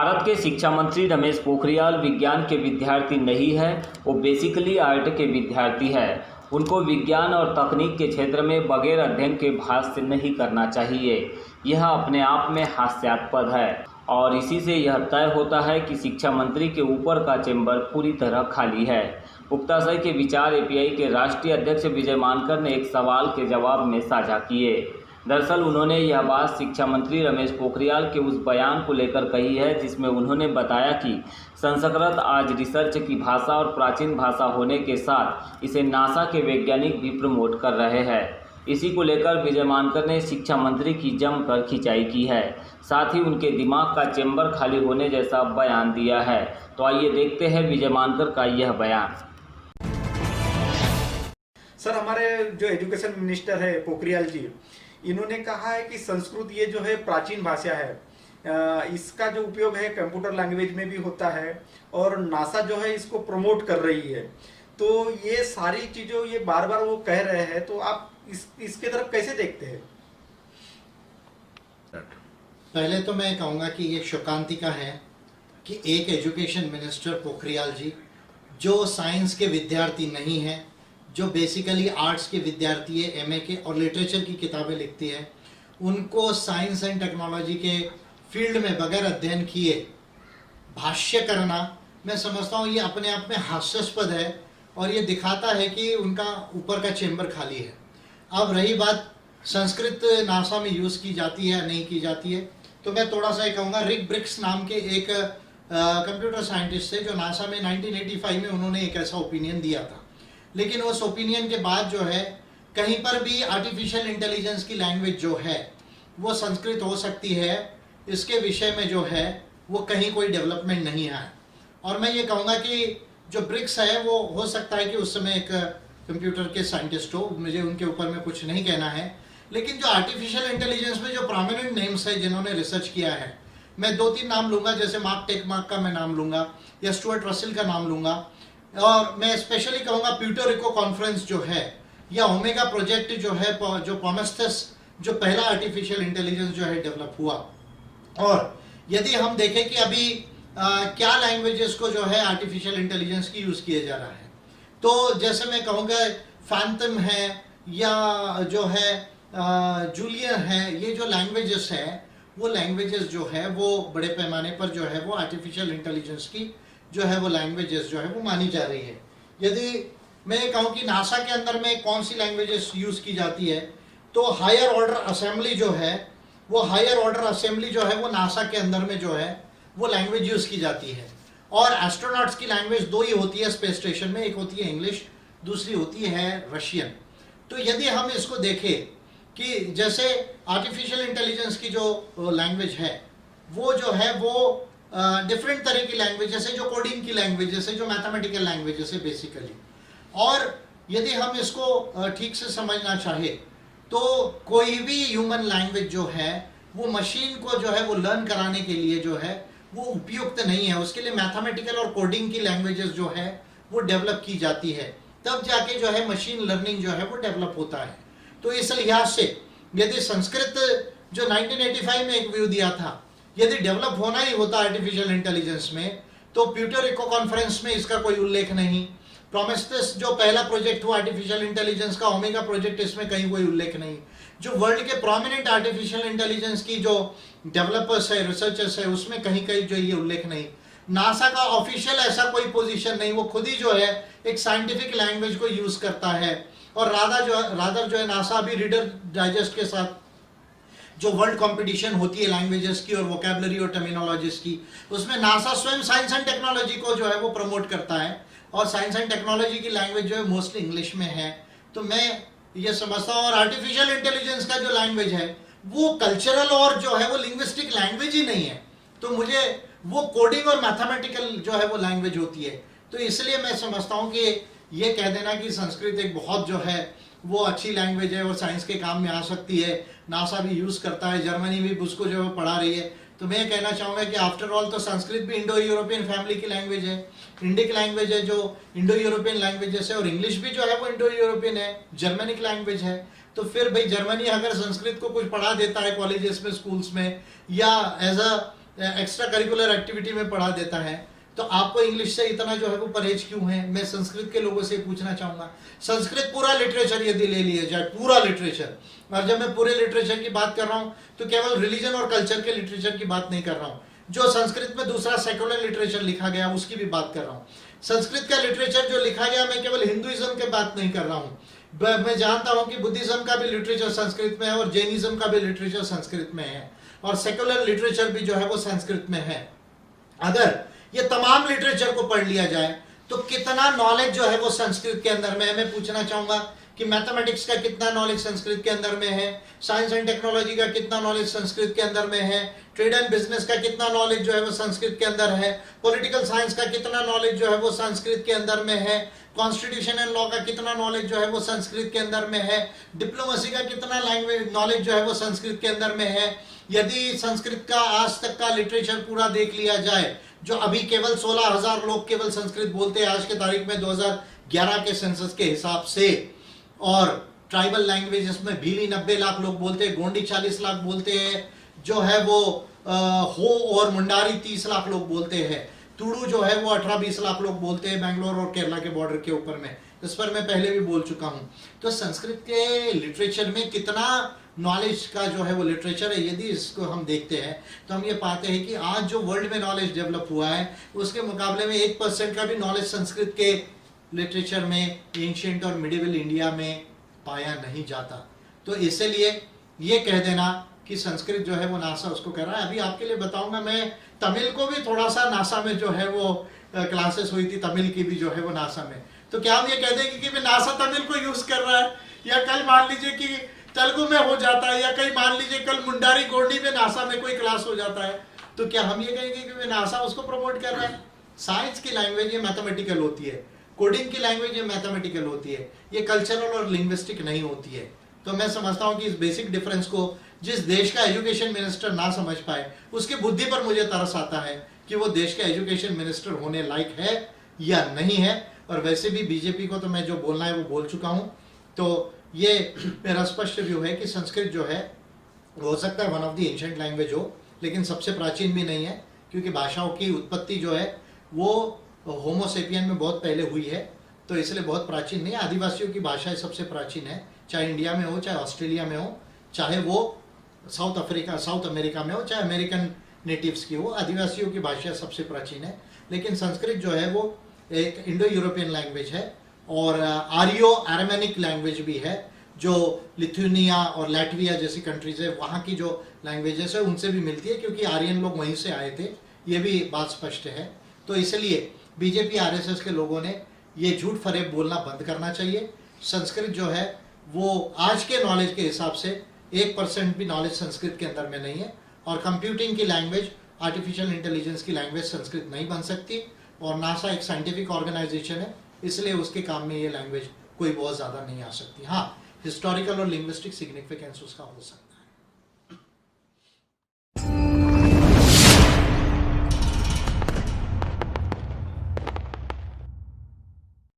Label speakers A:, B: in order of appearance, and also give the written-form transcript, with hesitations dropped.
A: भारत के शिक्षा मंत्री रमेश पोखरियाल विज्ञान के विद्यार्थी नहीं है, वो बेसिकली आर्ट के विद्यार्थी है। उनको विज्ञान और तकनीक के क्षेत्र में बगैर अध्ययन के भाष्य नहीं करना चाहिए। यह अपने आप में हास्यास्पद है और इसी से यह तय होता है कि शिक्षा मंत्री के ऊपर का चेंबर पूरी तरह खाली है। उक्ताशय के विचार एपीआई के राष्ट्रीय अध्यक्ष विजय मानकर ने एक सवाल के जवाब में साझा किए। दरअसल उन्होंने यह बात शिक्षा मंत्री रमेश पोखरियाल के उस बयान को लेकर कही है जिसमें उन्होंने बताया कि संस्कृत आज रिसर्च की भाषा और प्राचीन भाषा होने के साथ इसे नासा के वैज्ञानिक भी प्रमोट कर रहे हैं। इसी को लेकर विजय मानकर ने शिक्षा मंत्री की जमकर खिंचाई की है, साथ ही उनके दिमाग का चेंबर खाली होने जैसा बयान दिया है। तो आइए देखते हैं विजय मानकर का यह बयान।
B: सर, हमारे जो एजुकेशन मिनिस्टर है पोखरियाल जी, इन्होंने कहा है कि संस्कृत ये जो है प्राचीन भाषा है, इसका जो उपयोग है कंप्यूटर लैंग्वेज में भी होता है और नासा जो है इसको प्रमोट कर रही है। तो ये सारी चीजों ये बार बार वो कह रहे हैं, तो आप इसके तरफ कैसे देखते हैं?
C: पहले तो मैं कहूँगा कि ये शोकांतिका है कि एक एजुकेशन मिनिस्टर पोखरियाल जी जो साइंस के विद्यार्थी नहीं हैं, जो बेसिकली आर्ट्स के विद्यार्थी है, एमए के और लिटरेचर की किताबें लिखती है, उनको साइंस एंड टेक्नोलॉजी के फील्ड में बगैर अध्ययन किए भाष्य करना, मैं समझता हूँ ये अपने आप में हास्यास्पद है और ये दिखाता है कि उनका ऊपर का चेंबर खाली है। अब रही बात संस्कृत नासा में यूज़ की जाती है या नहीं की जाती है, तो मैं थोड़ा सा ये कहूँगा, रिक ब्रिक्स नाम के एक कंप्यूटर साइंटिस्ट थे जो नासा में 1985 में उन्होंने एक ऐसा ओपिनियन दिया था। लेकिन उस ओपिनियन के बाद जो है कहीं पर भी आर्टिफिशियल इंटेलिजेंस की लैंग्वेज जो है वो संस्कृत हो सकती है, इसके विषय में जो है वो कहीं कोई डेवलपमेंट नहीं आया। और मैं ये कहूँगा कि जो ब्रिक्स है वो हो सकता है कि उस समय एक कंप्यूटर के साइंटिस्ट हो, मुझे उनके ऊपर में कुछ नहीं कहना है। लेकिन जो आर्टिफिशियल इंटेलिजेंस में जो प्रोमिनेंट नेम्स है जिन्होंने रिसर्च किया है, मैं 2-3 नाम लूँगा, जैसे मार्क टेकमार्क का मैं नाम लूँगा या स्टुअर्ट रसेल का नाम लूँगा, और मैं स्पेशली कहूँगा प्यूर्टो रिको कॉन्फ्रेंस जो है या ओमेगा प्रोजेक्ट जो है, जो प्रोमेथेस जो पहला आर्टिफिशियल इंटेलिजेंस जो है डेवलप हुआ। और यदि हम देखें कि अभी क्या लैंग्वेजेस को जो है आर्टिफिशियल इंटेलिजेंस की यूज़ किया जा रहा है, तो जैसे मैं कहूँगा फैंटम है या जो है जूलियन है, ये जो लैंग्वेजेस है वो लैंग्वेजेस जो है वो बड़े पैमाने पर जो है वो आर्टिफिशियल इंटेलिजेंस की जो है वो लैंग्वेजेस जो है वो मानी जा रही है। यदि मैं कहूँ कि नासा के अंदर में कौन सी लैंग्वेजेस यूज़ की जाती है, तो हायर ऑर्डर असेंबली जो है वो नासा के अंदर में जो है वो लैंग्वेज यूज़ की जाती है। और एस्ट्रोनॉट्स की लैंग्वेज 2 ही होती है स्पेस स्टेशन में, एक होती है इंग्लिश, दूसरी होती है रशियन। तो यदि हम इसको देखें कि जैसे आर्टिफिशियल इंटेलिजेंस की जो लैंग्वेज है वो जो है वो डिफरेंट तरह की लैंग्वेजेस है, जो कोडिंग की लैंग्वेजेस है, जो मैथमेटिकल लैंग्वेजेस है बेसिकली। और यदि हम इसको ठीक से समझना चाहे तो कोई भी ह्यूमन लैंग्वेज जो है वो मशीन को जो है वो लर्न कराने के लिए जो है वो उपयुक्त नहीं है। उसके लिए मैथमेटिकल और कोडिंग की लैंग्वेजेस जो है वो डेवलप की जाती है, तब जाके जो है मशीन लर्निंग जो है वो डेवलप होता है। तो इस लिहाज से यदि संस्कृत जो 1985 में एक व्यू दिया था, यदि डेवलप होना ही होता आर्टिफिशियल इंटेलिजेंस में, तो प्यूर्टो रिको कॉन्फ्रेंस में इसका कोई उल्लेख नहीं। प्रोमेथेस जो पहला प्रोजेक्ट हुआ आर्टिफिशियल इंटेलिजेंस का, ओमेगा प्रोजेक्ट, इसमें कहीं कोई उल्लेख नहीं। जो वर्ल्ड के प्रोमिनेंट आर्टिफिशियल इंटेलिजेंस की जो डेवलपर्स है, रिसर्चर्स है, उसमें कहीं कहीं जो ये उल्लेख नहीं। नासा का ऑफिशियल ऐसा कोई पोजीशन नहीं, वो खुद ही जो है एक साइंटिफिक लैंग्वेज को यूज करता है। और रादर जो है नासा अभी रीडर डाइजेस्ट के साथ जो वर्ल्ड कंपटीशन होती है लैंग्वेजेस की और वोकैबुलरी और टर्मिनोलॉजीज की, उसमें नासा स्वयं साइंस एंड टेक्नोलॉजी को जो है वो प्रमोट करता है और साइंस एंड टेक्नोलॉजी की लैंग्वेज जो है मोस्टली इंग्लिश में है। तो मैं ये समझता हूँ, और आर्टिफिशियल इंटेलिजेंस का जो लैंग्वेज है वो कल्चरल और जो है वो लिंग्विस्टिक लैंग्वेज ही नहीं है, तो मुझे वो कोडिंग और मैथमेटिकल जो है वो लैंग्वेज होती है। तो इसलिए मैं समझता हूँ कि ये कह देना कि संस्कृत एक बहुत जो है वो अच्छी लैंग्वेज है और साइंस के काम में आ सकती है, नासा भी यूज़ करता है, जर्मनी भी उसको जो है पढ़ा रही है, तो मैं कहना चाहूँगा कि आफ्टर ऑल तो संस्कृत भी इंडो यूरोपियन फैमिली की लैंग्वेज है, इंडिक लैंग्वेज है जो इंडो यूरोपियन लैंग्वेजेस है, और इंग्लिश भी जो है वो इंडो यूरोपियन है, जर्मनिक लैंग्वेज है। तो फिर भाई जर्मनी अगर संस्कृत को कुछ पढ़ा देता है कॉलेजेस में, स्कूल्स में, या as a extra curricular activity में पढ़ा देता है, तो आपको इंग्लिश से इतना जो है वो परहेज क्यों है? मैं संस्कृत के लोगों से पूछना चाहूंगा। संस्कृत पूरा लिटरेचर यदि ले लिया जाए, पूरा लिटरेचर, और जब मैं पूरे लिटरेचर की बात कर रहा हूं तो केवल रिलीजन और कल्चर के लिटरेचर की बात नहीं कर रहा हूं, जो संस्कृत में दूसरा सेकुलर लिटरेचर लिखा गया उसकी भी बात कर रहा हूं। संस्कृत का लिटरेचर जो लिखा गया, मैं केवल हिंदुइज्म की बात नहीं कर रहा हूं, मैं जानता हूं कि बुद्धिज्म का भी लिटरेचर संस्कृत में है और जैनिज्म का भी लिटरेचर संस्कृत में है, और सेकुलर लिटरेचर भी जो है वो संस्कृत में है। अगर ये तमाम लिटरेचर को पढ़ लिया जाए तो कितना नॉलेज जो है वो संस्कृत के अंदर में है? मैं पूछना चाहूंगा कि मैथमेटिक्स का कितना नॉलेज संस्कृत के अंदर में है, साइंस एंड टेक्नोलॉजी का कितना नॉलेज संस्कृत के अंदर में है, ट्रेड एंड बिजनेस का कितना नॉलेज जो है वो संस्कृत के अंदर है, पॉलिटिकल साइंस का कितना नॉलेज जो है वो संस्कृत के अंदर में है, कॉन्स्टिट्यूशन एंड लॉ का कितना नॉलेज जो है वो संस्कृत के अंदर में है, डिप्लोमेसी का कितना लैंग्वेज नॉलेज जो है वो संस्कृत के अंदर में है। यदि संस्कृत का आज तक का लिटरेचर पूरा देख लिया जाए, जो अभी केवल 16,000 लोग केवल संस्कृत बोलते हैं आज के तारीख में 2011 के सेंसस के हिसाब से, और ट्राइबल लैंग्वेजेस में भीली 90 लाख लोग बोलते हैं, गोंडी 40 लाख बोलते हैं, जो है वो हो और मुंडारी 30 लाख लोग बोलते हैं, तुड़ू जो है वो 18-20 लाख लोग बोलते हैं बेंगलोर और केरला के बॉर्डर के ऊपर में। इस पर मैं पहले भी बोल चुका हूं। तो संस्कृत के लिटरेचर में कितना नॉलेज का जो है वो लिटरेचर है, यदि इसको हम देखते हैं तो हम ये पाते हैं कि आज जो वर्ल्ड में नॉलेज डेवलप हुआ है उसके मुकाबले में 1% का भी नॉलेज संस्कृत के लिटरेचर में एंशिएंट और मिडिवल इंडिया में पाया नहीं जाता। तो इसलिए ये कह देना कि संस्कृत जो है वो नासा उसको कर रहा है। अभी आपके लिए बताऊंगा, मैं तमिल को भी थोड़ा सा नासा में जो है वो क्लासेस हुई थी तमिल की भी जो है वो नासा में, तो क्या हम ये कह देंगे कि नासा तमिल को यूज कर रहा है, या कल मान लीजिए कि तेलुगु में हो जाता है, या कहीं मान लीजिए कल मुंडारी गोंडी में नासा में कोई क्लास हो जाता है, तो क्या हम ये कहेंगे कि नासा उसको प्रमोट कर रहा है? साइंस की लैंग्वेज ये मैथमेटिकल होती है, कोडिंग की लैंग्वेज ये मैथमेटिकल होती है, ये कल्चरल और लिंग्विस्टिक नहीं होती है। तो मैं समझता हूं कि इस बेसिक डिफरेंस को जिस देश का एजुकेशन मिनिस्टर ना समझ पाए उसकी बुद्धि पर मुझे तरस आता है कि वो देश का एजुकेशन मिनिस्टर होने लायक है या नहीं है। और वैसे भी बीजेपी को तो मैं जो बोलना है वो बोल चुका हूं। तो ये मेरा स्पष्ट व्यू है कि संस्कृत जो है हो सकता है one of the ancient language हो, लेकिन सबसे प्राचीन भी नहीं है, क्योंकि भाषाओं की उत्पत्ति जो है वो होमोसेपियन में बहुत पहले हुई है, तो इसलिए बहुत प्राचीन नहीं है। आदिवासियों की भाषा सबसे प्राचीन है, चाहे इंडिया में हो, चाहे ऑस्ट्रेलिया में हो, चाहे वो साउथ अमेरिका में हो, चाहे अमेरिकन नेटिव्स की हो, आदिवासियों की भाषा सबसे प्राचीन है। लेकिन संस्कृत जो है वो एक इंडो यूरोपियन लैंग्वेज है और आर्यो अरमेनिक लैंग्वेज भी है, जो लिथुनिया और लैटविया जैसी कंट्रीज है वहाँ की जो लैंग्वेजेस है उनसे भी मिलती है, क्योंकि आर्यन लोग वहीं से आए थे, ये भी बात स्पष्ट है। तो इसलिए बीजेपी आरएसएस के लोगों ने ये झूठ फरेब बोलना बंद करना चाहिए। संस्कृत जो है वो आज के नॉलेज के हिसाब से 1% भी नॉलेज संस्कृत के अंदर में नहीं है, और कंप्यूटिंग की लैंग्वेज, आर्टिफिशियल इंटेलिजेंस की लैंग्वेज संस्कृत नहीं बन सकती। और नासा एक साइंटिफिक ऑर्गेनाइजेशन है, इसलिए उसके काम में ये लैंग्वेज कोई बहुत ज़्यादा नहीं आ सकती। हाँ, हिस्टोरिकल और लिंग्विस्टिक सिग्निफिकेंस उसका हो सकता है।